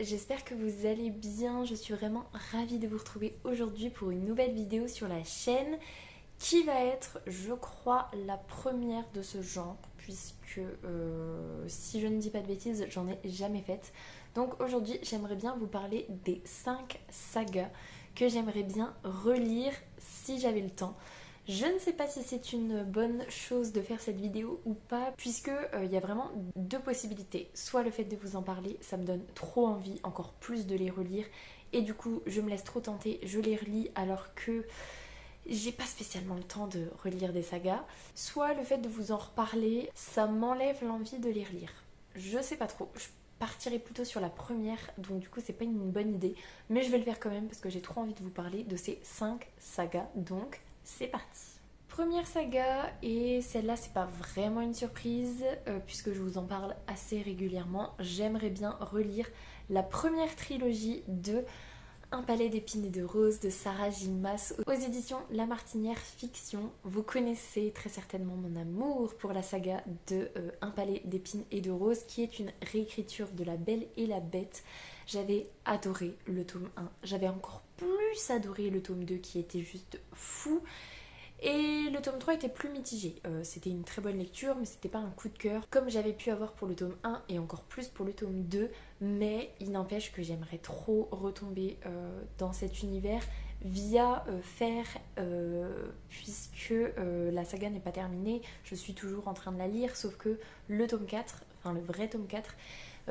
j'espère que vous allez bien. Je suis vraiment ravie de vous retrouver aujourd'hui pour une nouvelle vidéo sur la chaîne qui va être, je crois, la première de ce genre puisque si je ne dis pas de bêtises, j'en ai jamais faite. Donc aujourd'hui, j'aimerais bien vous parler des 5 sagas que j'aimerais bien relire si j'avais le temps. Je ne sais pas si c'est une bonne chose de faire cette vidéo ou pas, puisque il y a vraiment deux possibilités. Soit le fait de vous en parler, ça me donne trop envie, encore plus de les relire, et du coup je me laisse trop tenter, je les relis alors que j'ai pas spécialement le temps de relire des sagas. Soit le fait de vous en reparler, ça m'enlève l'envie de les relire. Je sais pas trop. Je partirai plutôt sur la première, donc du coup c'est pas une bonne idée, mais je vais le faire quand même parce que j'ai trop envie de vous parler de ces 5 sagas, donc c'est parti. Première saga, et celle-là c'est pas vraiment une surprise puisque je vous en parle assez régulièrement, j'aimerais bien relire la première trilogie de Un palais d'épines et de roses de Sarah J. Maas aux éditions La Martinière Fiction. Vous connaissez très certainement mon amour pour la saga de Un palais d'épines et de roses qui est une réécriture de La Belle et la Bête. J'avais adoré le tome 1, j'avais encore plus adoré le tome 2 qui était juste fou. Et le tome 3 était plus mitigé. C'était une très bonne lecture, mais c'était pas un coup de cœur comme j'avais pu avoir pour le tome 1 et encore plus pour le tome 2. Mais il n'empêche que j'aimerais trop retomber dans cet univers via Faire, puisque la saga n'est pas terminée. Je suis toujours en train de la lire, sauf que le tome 4, enfin le vrai tome 4,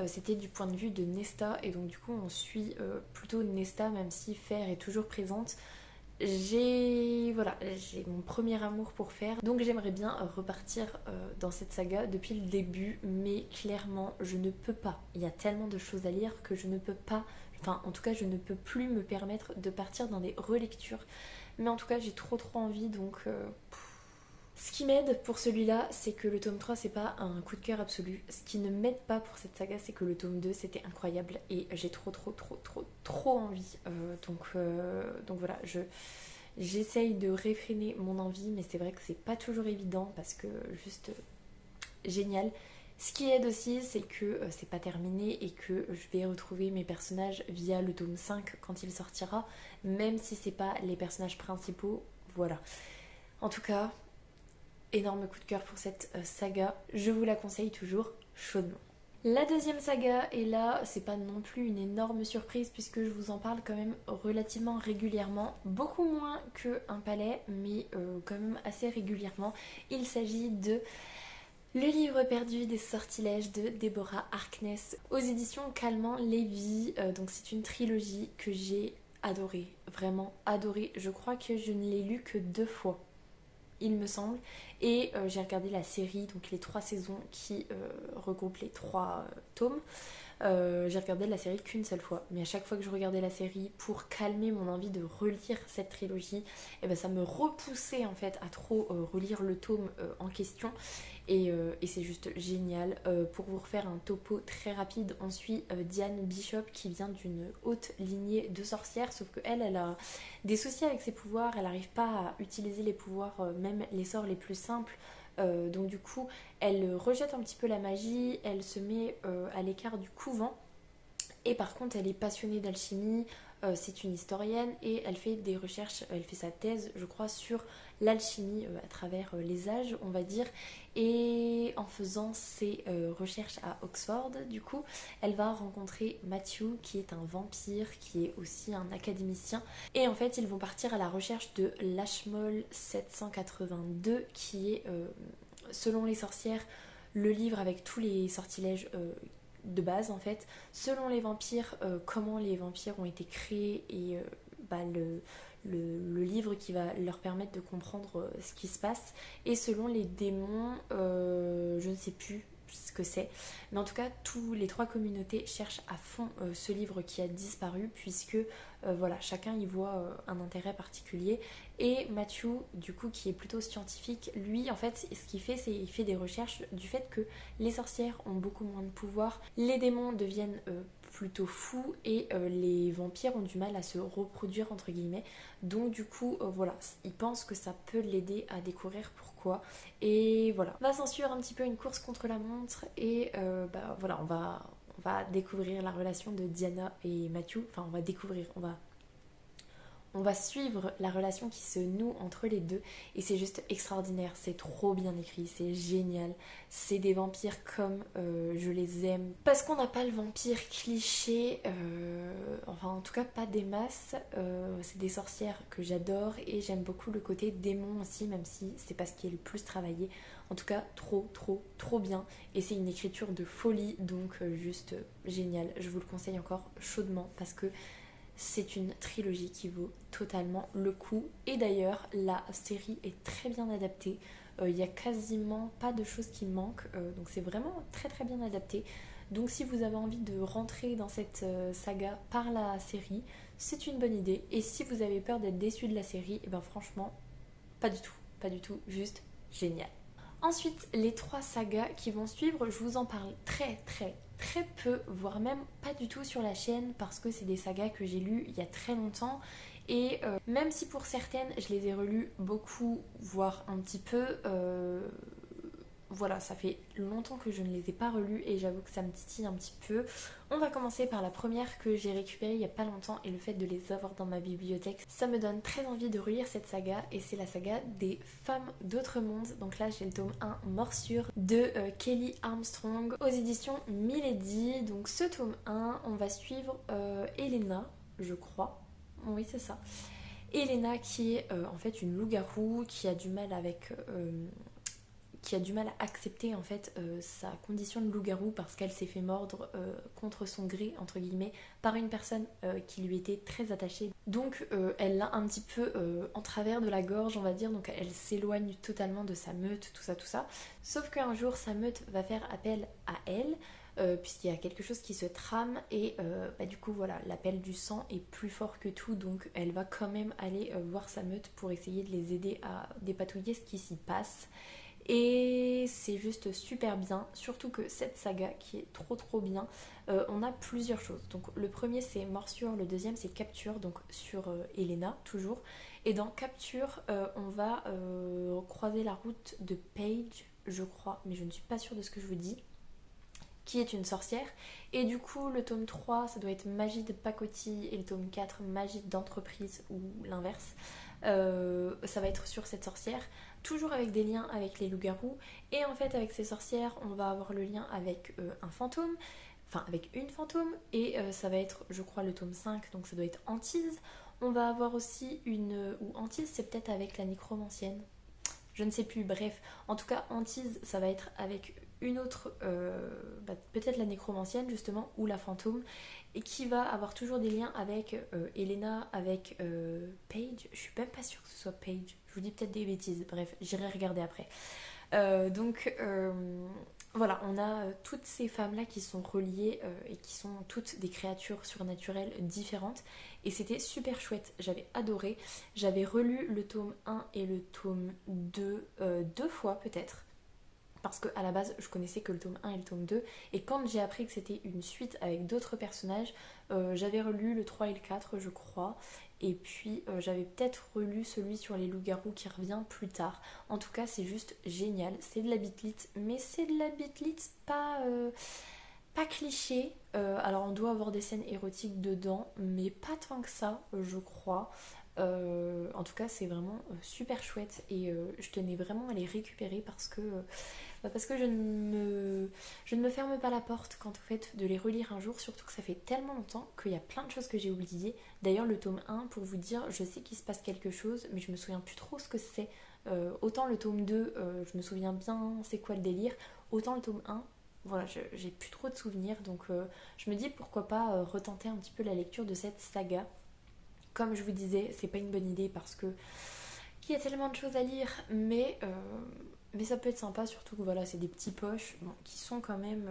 c'était du point de vue de Nesta, et donc du coup on suit plutôt Nesta, même si Faire est toujours présente. J'ai mon premier amour pour Faire, donc j'aimerais bien repartir dans cette saga depuis le début, mais clairement je ne peux pas. Il y a tellement de choses à lire que je ne peux pas, enfin en tout cas je ne peux plus me permettre de partir dans des relectures, mais en tout cas j'ai trop envie, donc ce qui m'aide pour celui-là, c'est que le tome 3 c'est pas un coup de cœur absolu. Ce qui ne m'aide pas pour cette saga, c'est que le tome 2 c'était incroyable et j'ai trop envie. Donc voilà, j'essaye de réfréner mon envie, mais c'est vrai que c'est pas toujours évident parce que juste génial. Ce qui aide aussi, c'est que c'est pas terminé et que je vais retrouver mes personnages via le tome 5 quand il sortira, même si c'est pas les personnages principaux. Voilà. En tout cas, énorme coup de cœur pour cette saga, je vous la conseille toujours chaudement. La deuxième saga, et là c'est pas non plus une énorme surprise puisque je vous en parle quand même relativement régulièrement, beaucoup moins que Un palais, mais quand même assez régulièrement. Il s'agit de Le livre perdu des sortilèges de Deborah Harkness aux éditions Calment Lévy. Donc c'est une trilogie que j'ai adorée, vraiment adorée. Je crois que je ne l'ai lu que 2 fois, il me semble, et j'ai regardé la série, donc les 3 saisons qui regroupent les 3 tomes. J'ai regardé la série qu'une seule fois, mais à chaque fois que je regardais la série pour calmer mon envie de relire cette trilogie, et ben ça me repoussait en fait à trop relire le tome en question, et c'est juste génial. Pour vous refaire un topo très rapide, on suit Diane Bishop qui vient d'une haute lignée de sorcières, sauf qu'elle elle a des soucis avec ses pouvoirs, elle n'arrive pas à utiliser les pouvoirs, même les sorts les plus simples. Donc du coup elle rejette un petit peu la magie, elle se met à l'écart du couvent, et par contre elle est passionnée d'alchimie, c'est une historienne et elle fait des recherches, elle fait sa thèse je crois sur l'alchimie à travers les âges on va dire, et en faisant ses recherches à Oxford du coup elle va rencontrer Matthew qui est un vampire, qui est aussi un académicien, et en fait ils vont partir à la recherche de l'Ashmole 782 qui est selon les sorcières le livre avec tous les sortilèges de base en fait, selon les vampires comment les vampires ont été créés, et le livre qui va leur permettre de comprendre ce qui se passe, et selon les démons je ne sais plus ce que c'est, mais en tout cas tous les 3 communautés cherchent à fond ce livre qui a disparu, puisque voilà, chacun y voit un intérêt particulier. Et Matthew du coup qui est plutôt scientifique, lui en fait ce qu'il fait, c'est il fait des recherches du fait que les sorcières ont beaucoup moins de pouvoir, les démons deviennent plutôt fous, et les vampires ont du mal à se reproduire entre guillemets, donc du coup voilà, il pense que ça peut l'aider à découvrir pourquoi, et voilà, va s'en suivre un petit peu une course contre la montre, et voilà, on va découvrir la relation de Diana et Matthew. Enfin, on va suivre la relation qui se noue entre les deux et c'est juste extraordinaire, c'est trop bien écrit, c'est génial. C'est des vampires comme je les aime. Parce qu'on n'a pas le vampire cliché, enfin en tout cas pas des masses, c'est des sorcières que j'adore et j'aime beaucoup le côté démon aussi, même si c'est pas ce qui est le plus travaillé. En tout cas trop bien et c'est une écriture de folie donc juste génial. Je vous le conseille encore chaudement parce que c'est une trilogie qui vaut totalement le coup. Et d'ailleurs, la série est très bien adaptée. Il n'y a quasiment pas de choses qui manquent. Donc c'est vraiment très bien adapté. Donc si vous avez envie de rentrer dans cette saga par la série, c'est une bonne idée. Et si vous avez peur d'être déçu de la série, et ben franchement, pas du tout. Pas du tout. Juste génial. Ensuite, les 3 sagas qui vont suivre, je vous en parle très peu, voire même pas du tout sur la chaîne parce que c'est des sagas que j'ai lues il y a très longtemps et même si pour certaines je les ai relues beaucoup, voire un petit peu, voilà, ça fait longtemps que je ne les ai pas relus et j'avoue que ça me titille un petit peu. On va commencer par la première que j'ai récupérée il n'y a pas longtemps et le fait de les avoir dans ma bibliothèque, ça me donne très envie de relire cette saga et c'est la saga des femmes d'autres mondes. Donc là j'ai le tome 1 Morsure de Kelly Armstrong aux éditions Milady. Donc ce tome 1, on va suivre Elena, je crois. Oui c'est ça. Elena qui est en fait une loup-garou qui a du mal à accepter en fait sa condition de loup-garou parce qu'elle s'est fait mordre contre son gré entre guillemets par une personne qui lui était très attachée. Donc elle l'a un petit peu en travers de la gorge on va dire, donc elle s'éloigne totalement de sa meute, tout ça. Sauf qu'un jour sa meute va faire appel à elle puisqu'il y a quelque chose qui se trame et du coup voilà, l'appel du sang est plus fort que tout donc elle va quand même aller voir sa meute pour essayer de les aider à dépatouiller ce qui s'y passe. Et c'est juste super bien, surtout que cette saga qui est trop bien, on a plusieurs choses. Donc le premier c'est Morsure, le deuxième c'est Capture, donc sur Elena toujours. Et dans Capture, on va croiser la route de Paige, je crois, mais je ne suis pas sûre de ce que je vous dis, qui est une sorcière. Et du coup le tome 3 ça doit être Magie de pacotille et le tome 4 Magie d'entreprise ou l'inverse. Ça va être sur cette sorcière, toujours avec des liens avec les loups-garous. Et en fait avec ces sorcières on va avoir le lien avec un fantôme, enfin avec une fantôme. Et ça va être je crois le tome 5, donc ça doit être Antise. On va avoir aussi une... ou Antise c'est peut-être avec la nécromancienne, je ne sais plus, bref. En tout cas Antise ça va être avec une autre, peut-être la nécromancienne justement, ou la fantôme, et qui va avoir toujours des liens avec Elena, avec Paige. Je suis même pas sûre que ce soit Paige, je vous dis peut-être des bêtises, bref, j'irai regarder après. Donc voilà, on a toutes ces femmes-là qui sont reliées et qui sont toutes des créatures surnaturelles différentes. Et c'était super chouette, j'avais adoré. J'avais relu le tome 1 et le tome 2 deux fois peut-être. Parce qu'à la base, je connaissais que le tome 1 et le tome 2. Et quand j'ai appris que c'était une suite avec d'autres personnages, j'avais relu le 3 et le 4, je crois. Et puis, j'avais peut-être relu celui sur les loups-garous qui revient plus tard. En tout cas, c'est juste génial. C'est de la bitlite, mais c'est de la bitlite pas cliché. Alors, on doit avoir des scènes érotiques dedans, mais pas tant que ça, je crois. En tout cas c'est vraiment super chouette et je tenais vraiment à les récupérer parce que je ne me ferme pas la porte quant au fait de les relire un jour, surtout que ça fait tellement longtemps qu'il y a plein de choses que j'ai oubliées. D'ailleurs le tome 1, pour vous dire, je sais qu'il se passe quelque chose mais je me souviens plus trop ce que c'est. Autant le tome 2 je me souviens bien c'est quoi le délire, autant le tome 1 voilà, j'ai plus trop de souvenirs donc je me dis pourquoi pas retenter un petit peu la lecture de cette saga. Comme je vous disais, c'est pas une bonne idée parce que il y a tellement de choses à lire, mais ça peut être sympa, surtout que voilà, c'est des petits poches qui sont quand même...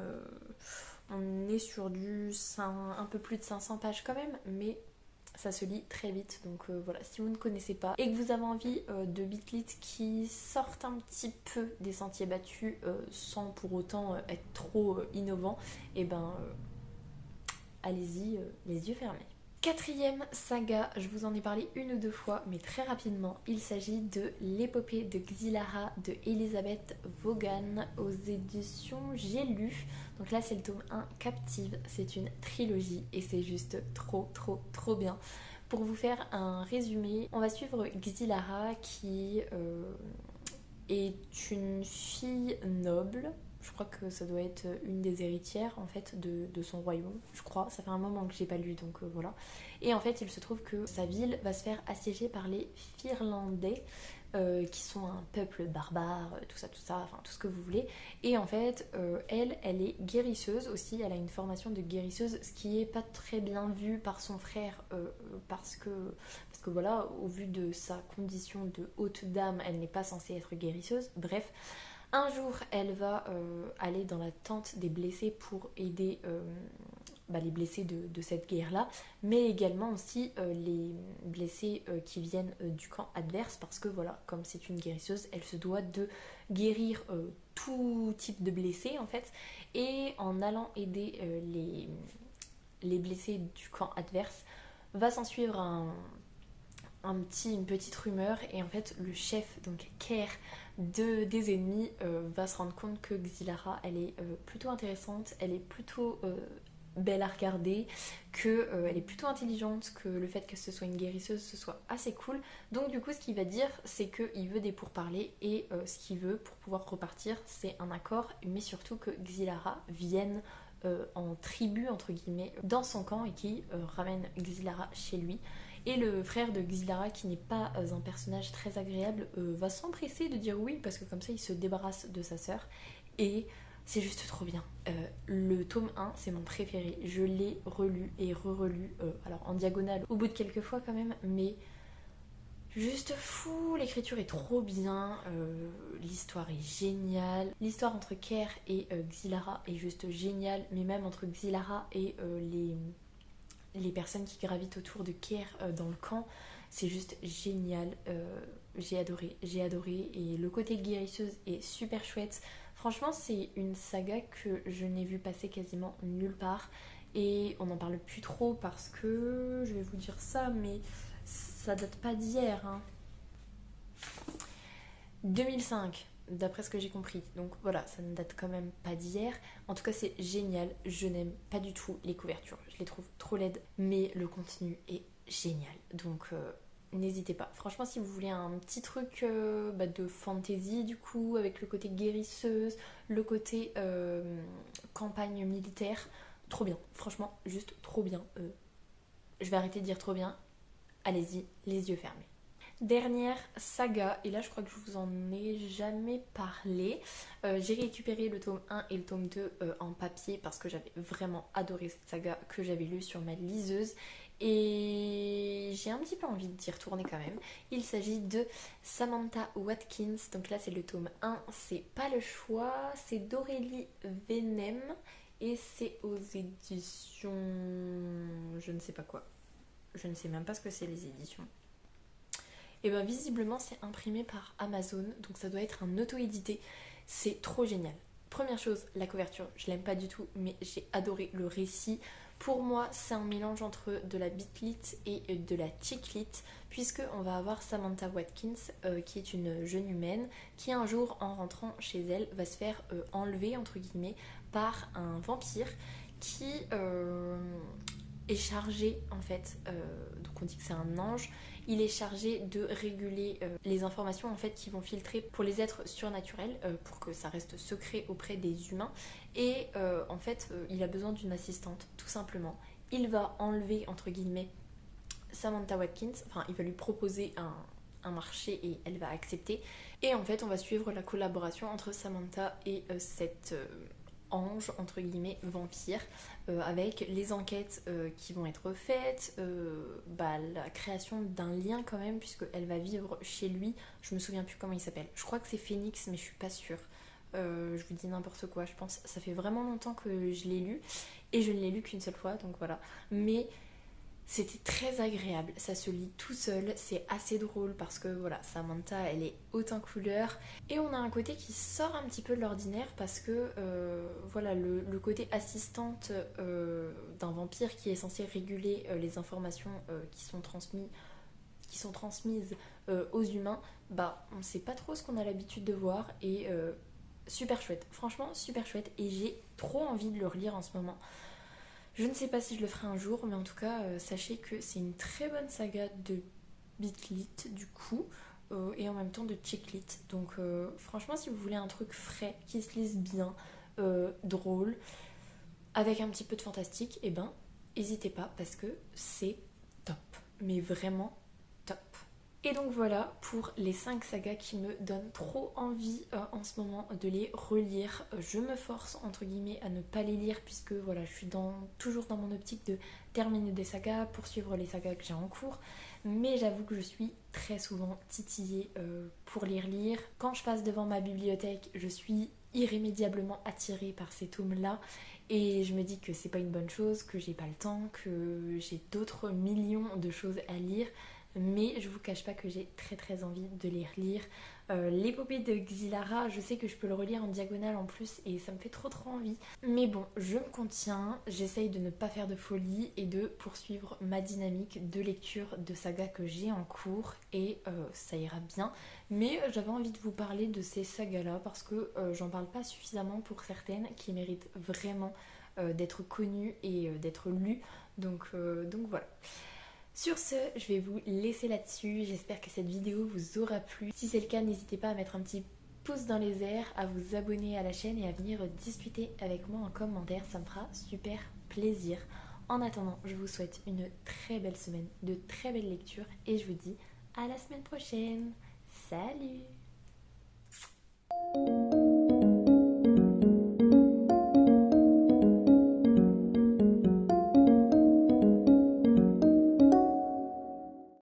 on est sur un peu plus de 500 pages quand même, mais ça se lit très vite. Donc voilà, si vous ne connaissez pas et que vous avez envie de bitlit qui sortent un petit peu des sentiers battus sans pour autant être trop innovant, et ben allez-y les yeux fermés. Quatrième saga, je vous en ai parlé une ou deux fois, mais très rapidement, il s'agit de l'épopée de Xylara de Elizabeth Vaughan aux éditions J'ai lu. Donc là c'est le tome 1 Captive, c'est une trilogie et c'est juste trop bien. Pour vous faire un résumé, on va suivre Xylara qui est une fille noble. Je crois que ça doit être une des héritières en fait de son royaume, je crois. Ça fait un moment que j'ai pas lu donc voilà. Et en fait il se trouve que sa ville va se faire assiéger par les Firlandais qui sont un peuple barbare, tout ça, enfin tout ce que vous voulez. Et en fait elle est guérisseuse aussi, elle a une formation de guérisseuse, ce qui est pas très bien vu par son frère parce que voilà, au vu de sa condition de haute dame, elle n'est pas censée être guérisseuse. Bref. Un jour, elle va aller dans la tente des blessés pour aider les blessés de cette guerre-là, mais également aussi les blessés qui viennent du camp adverse, parce que voilà, comme c'est une guérisseuse, elle se doit de guérir tout type de blessés en fait, et en allant aider les blessés du camp adverse, va s'en suivre une petite rumeur et en fait le chef, donc Kerr des ennemis, va se rendre compte que Xylara elle est plutôt intéressante, elle est plutôt belle à regarder, qu'elle est plutôt intelligente, que le fait que ce soit une guérisseuse ce soit assez cool. Donc du coup ce qu'il va dire c'est qu'il veut des pourparlers et ce qu'il veut pour pouvoir repartir c'est un accord, mais surtout que Xylara vienne en tribu entre guillemets dans son camp et qui ramène Xylara chez lui. Et le frère de Xylara, qui n'est pas un personnage très agréable, va s'empresser de dire oui parce que comme ça il se débarrasse de sa sœur. Et c'est juste trop bien. Le tome 1 c'est mon préféré, je l'ai relu et re-relu, alors en diagonale au bout de quelques fois quand même, mais juste fou, l'écriture est trop bien, l'histoire est géniale, l'histoire entre Kerr et Xylara est juste géniale, mais même entre Xylara et les personnes qui gravitent autour de Kerr dans le camp, c'est juste génial. J'ai adoré, et le côté guérisseuse est super chouette. Franchement c'est une saga que je n'ai vu passer quasiment nulle part et on n'en parle plus trop parce que, je vais vous dire ça, mais ça date pas d'hier hein. 2005 d'après ce que j'ai compris, donc voilà, ça ne date quand même pas d'hier. En tout cas c'est génial, je n'aime pas du tout les couvertures, je les trouve trop laides, mais le contenu est génial, donc n'hésitez pas. Franchement si vous voulez un petit truc de fantasy du coup, avec le côté guérisseuse, le côté campagne militaire, trop bien, franchement juste trop bien. Je vais arrêter de dire trop bien, allez-y, les yeux fermés. Dernière saga, et là je crois que je vous en ai jamais parlé. J'ai récupéré le tome 1 et le tome 2 en papier parce que j'avais vraiment adoré cette saga que j'avais lue sur ma liseuse. Et j'ai un petit peu envie d'y retourner quand même. Il s'agit de Samantha Watkins. Donc là c'est le tome 1, c'est pas le choix, c'est d'Aurélie Venem. Et c'est aux éditions... je ne sais pas quoi. Je ne sais même pas ce que c'est les éditions. Et bien visiblement c'est imprimé par Amazon, donc ça doit être un auto-édité. C'est trop génial. Première chose, la couverture, je l'aime pas du tout, mais j'ai adoré le récit. Pour moi, c'est un mélange entre de la bitlit et de la chicklit, puisque on va avoir Samantha Watkins, qui est une jeune humaine, qui un jour, en rentrant chez elle, va se faire enlever, entre guillemets, par un vampire qui est chargé, en fait, donc on dit que c'est un ange, il est chargé de réguler les informations en fait qui vont filtrer pour les êtres surnaturels, pour que ça reste secret auprès des humains. Et en fait il a besoin d'une assistante tout simplement. Il va enlever entre guillemets Samantha Watkins, enfin il va lui proposer un marché et elle va accepter. Et en fait on va suivre la collaboration entre Samantha et cette ange entre guillemets vampire, avec les enquêtes qui vont être faites, la création d'un lien quand même puisque elle va vivre chez lui. Je me souviens plus comment il s'appelle, je crois que c'est Phoenix mais je suis pas sûre. Je vous dis n'importe quoi, je pense, ça fait vraiment longtemps que je l'ai lu et je ne l'ai lu qu'une seule fois donc voilà. Mais C'était très agréable, ça se lit tout seul, c'est assez drôle parce que voilà, Samantha elle est haute en couleurs et on a un côté qui sort un petit peu de l'ordinaire parce que voilà, le côté assistante d'un vampire qui est censé réguler les informations qui sont transmises aux humains, bah on sait pas trop ce qu'on a l'habitude de voir et super chouette, franchement super chouette et j'ai trop envie de le relire en ce moment. Je ne sais pas si je le ferai un jour, mais en tout cas, sachez que c'est une très bonne saga de Bitlit du coup, et en même temps de Chicklit. Donc franchement, si vous voulez un truc frais, qui se lise bien, drôle, avec un petit peu de fantastique, eh ben, n'hésitez pas parce que c'est top. Mais vraiment top. Et donc voilà pour les 5 sagas qui me donnent trop envie en ce moment de les relire. Je me force entre guillemets à ne pas les lire puisque voilà, je suis toujours dans mon optique de terminer des sagas, poursuivre les sagas que j'ai en cours. Mais j'avoue que je suis très souvent titillée pour les relire. Quand je passe devant ma bibliothèque, je suis irrémédiablement attirée par ces tomes-là. Et je me dis que c'est pas une bonne chose, que j'ai pas le temps, que j'ai d'autres millions de choses à lire. Mais je vous cache pas que j'ai très envie de les relire. L'épopée de Xylara, je sais que je peux le relire en diagonale en plus et ça me fait trop envie. Mais bon, je me contiens, j'essaye de ne pas faire de folie et de poursuivre ma dynamique de lecture de saga que j'ai en cours et ça ira bien. Mais j'avais envie de vous parler de ces sagas-là parce que j'en parle pas suffisamment pour certaines qui méritent vraiment d'être connues et d'être lues. Donc voilà. Sur ce, je vais vous laisser là-dessus. J'espère que cette vidéo vous aura plu. Si c'est le cas, n'hésitez pas à mettre un petit pouce dans les airs, à vous abonner à la chaîne et à venir discuter avec moi en commentaire. Ça me fera super plaisir. En attendant, je vous souhaite une très belle semaine, de très belles lectures et je vous dis à la semaine prochaine. Salut!